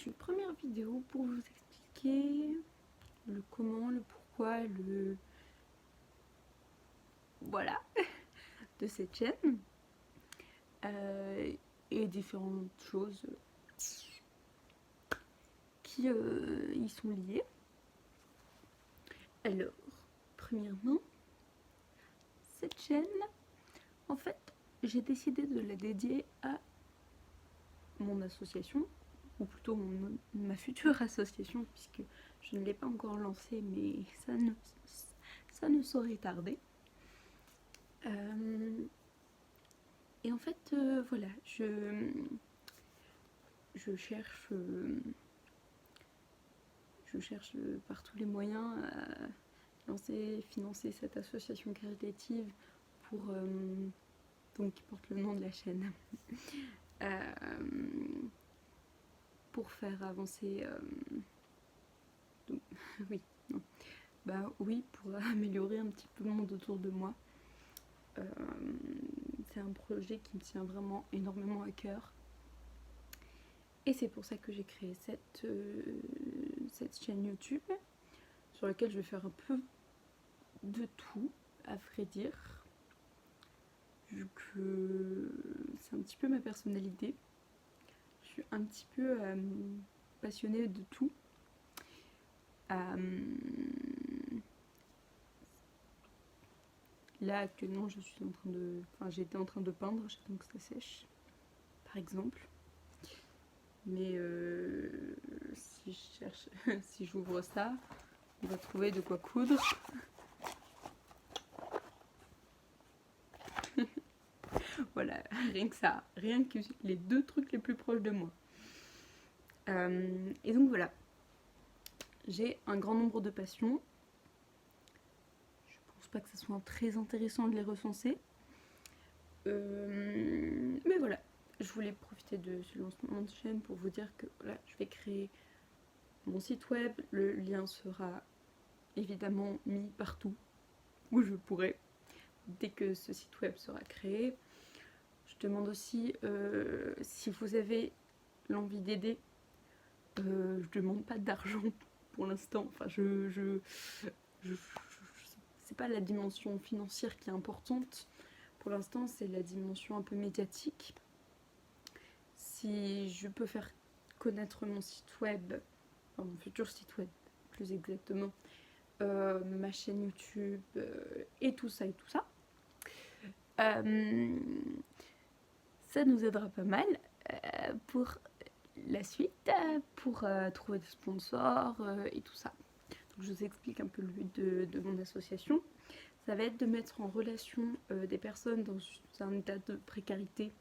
c'est une première vidéo pour vous expliquer le comment, le pourquoi, le voilà de cette chaîne et différentes choses qui y sont liées. Alors, premièrement, cette chaîne, en fait, j'ai décidé de la dédier à mon association, ou plutôt ma future association, puisque je ne l'ai pas encore lancée, mais ça ne saurait tarder. Et en fait, voilà, je cherche par tous les moyens à financer cette association caritative pour donc qui porte le nom de la chaîne. Pour faire avancer donc, oui, non. Bah oui, pour améliorer un petit peu le monde autour de moi. C'est un projet qui me tient vraiment énormément à cœur. Et c'est pour ça que j'ai créé cette chaîne YouTube, sur laquelle je vais faire un peu de tout, à vrai dire. Vu que c'est un petit peu ma personnalité. Je suis un petit peu passionnée de tout. Là actuellement j'étais en train de peindre, j'attends que ça sèche, par exemple. Mais si je cherche, si j'ouvre ça, on va trouver de quoi coudre. Voilà, rien que ça, rien que les deux trucs les plus proches de moi. Et donc voilà, j'ai un grand nombre de passions. Je pense pas que ce soit très intéressant de les recenser. Mais voilà, je voulais profiter de ce lancement de chaîne pour vous dire que voilà, je vais créer mon site web. Le lien sera évidemment mis partout où je pourrai dès que ce site web sera créé. Je demande aussi si vous avez l'envie d'aider. Je demande pas d'argent pour l'instant. Enfin, c'est pas la dimension financière qui est importante. Pour l'instant, c'est la dimension un peu médiatique. Si je peux faire connaître mon site web, enfin mon futur site web plus exactement, ma chaîne YouTube et tout ça, ça nous aidera pas mal pour la suite, pour trouver des sponsors et tout ça. Donc je vous explique un peu le but de mon association. Ça va être de mettre en relation des personnes dans un état de précarité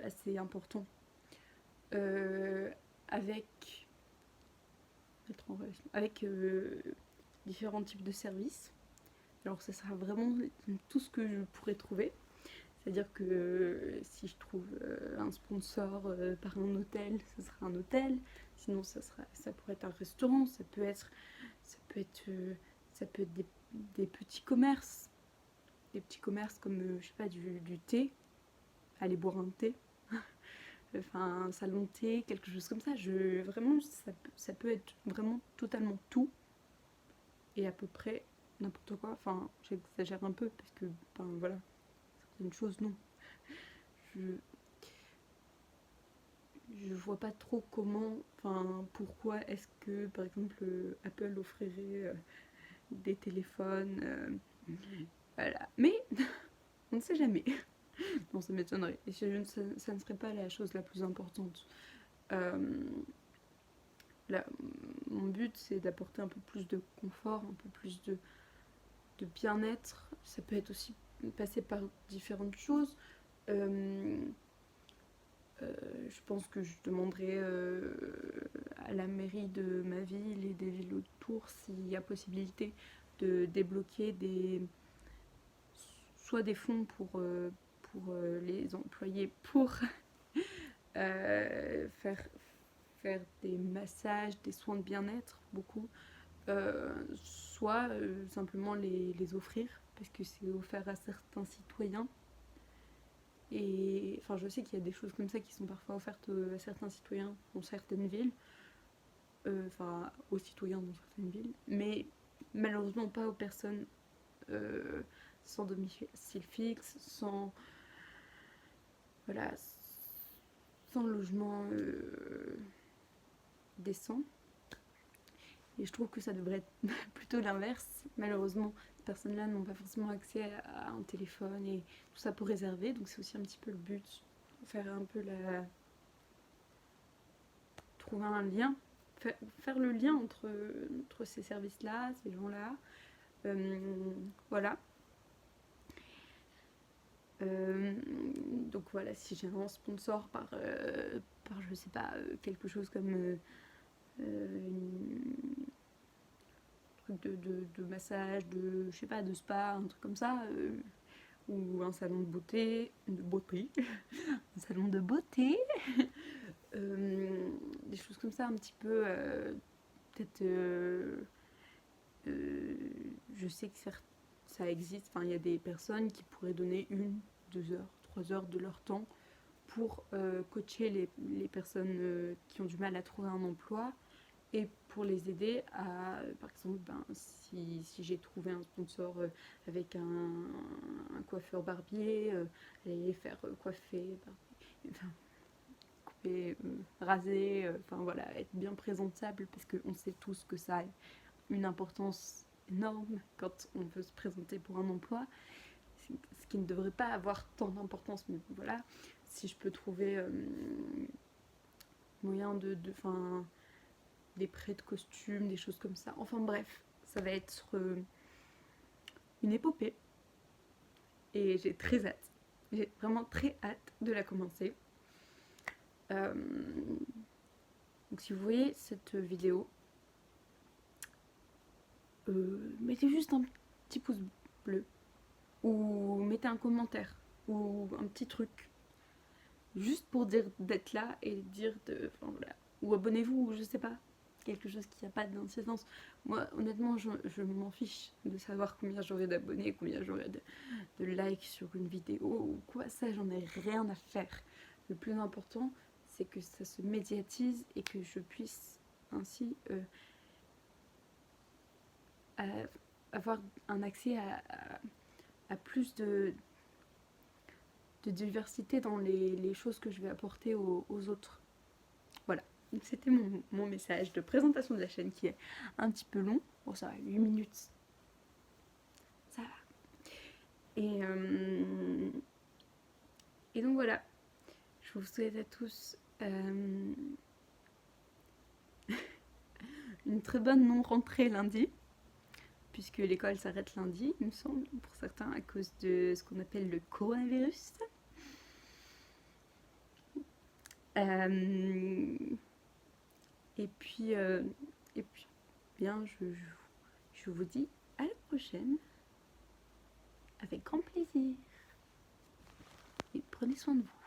assez important avec différents types de services. Alors ça sera vraiment tout ce que je pourrais trouver. C'est-à-dire que si je trouve un sponsor par un hôtel, ce sera un hôtel. Sinon ça pourrait être un restaurant, ça peut être des petits commerces. Des petits commerces comme, je sais pas, du thé. Aller boire un thé. Enfin, un salon de thé, quelque chose comme ça. Vraiment, ça peut être vraiment totalement tout. Et à peu près n'importe quoi. Enfin, j'exagère un peu parce que, ben voilà, certaines choses, non. Je vois pas trop comment, enfin, pourquoi est-ce que, par exemple, Apple offrirait des téléphones. Voilà. Mais, on ne sait jamais. Non, ça m'étonnerait. Et ça ne serait pas la chose la plus importante. Là, mon but, c'est d'apporter un peu plus de confort, un peu plus de bien-être. Ça peut être aussi passer par différentes choses. Je pense que je demanderai à la mairie de ma ville et des villes autour s'il y a possibilité de débloquer soit des fonds pour les employés pour faire des massages, des soins de bien-être, beaucoup, soit simplement les offrir, parce que c'est offert à certains citoyens. Et enfin, je sais qu'il y a des choses comme ça qui sont parfois offertes à certains citoyens dans certaines villes, enfin aux citoyens dans certaines villes, mais malheureusement pas aux personnes sans domicile fixe, sans voilà, sans logement décent. Et je trouve que ça devrait être plutôt l'inverse. Malheureusement, ces personnes-là n'ont pas forcément accès à un téléphone et tout ça pour réserver. Donc c'est aussi un petit peu le but, faire un peu trouver un lien, faire le lien entre ces services-là, ces gens-là. Voilà. Donc voilà, si j'ai un sponsor par je sais pas, quelque chose comme truc de massage, de je sais pas, de spa, un truc comme ça, ou un salon de beauté, un salon de beauté, des choses comme ça un petit peu, peut-être, je sais que ça existe, enfin il y a des personnes qui pourraient donner 2 heures, 3 heures de leur temps pour coacher les personnes qui ont du mal à trouver un emploi et pour les aider à, par exemple, si j'ai trouvé un sponsor avec un coiffeur barbier, aller les faire coiffer, enfin, couper, raser, enfin voilà, être bien présentable parce qu'on sait tous que ça a une importance énorme quand on veut se présenter pour un emploi, ce qui ne devrait pas avoir tant d'importance, mais voilà, si je peux trouver moyen des prêts de costumes, des choses comme ça. Enfin bref, ça va être une épopée. Et j'ai très hâte. J'ai vraiment très hâte de la commencer. Donc si vous voyez cette vidéo, mettez juste un petit pouce bleu. Ou mettez un commentaire. Ou un petit truc. Juste pour dire d'être là et dire de... Enfin voilà. Ou abonnez-vous, ou je sais pas. Quelque chose qui n'a pas d'incidence. Moi, honnêtement, je m'en fiche de savoir combien j'aurai d'abonnés, combien j'aurai de likes sur une vidéo ou quoi. Ça, j'en ai rien à faire. Le plus important, c'est que ça se médiatise et que je puisse ainsi avoir un accès à plus de diversité dans les choses que je vais apporter aux autres. Voilà. Donc c'était mon message de présentation de la chaîne qui est un petit peu long. Bon, ça va, 8 minutes. Ça va. Et donc voilà. Je vous souhaite à tous une très bonne non-rentrée lundi, puisque l'école s'arrête lundi, il me semble, pour certains à cause de ce qu'on appelle le coronavirus. Et puis bien, je vous dis à la prochaine, avec grand plaisir. Et prenez soin de vous.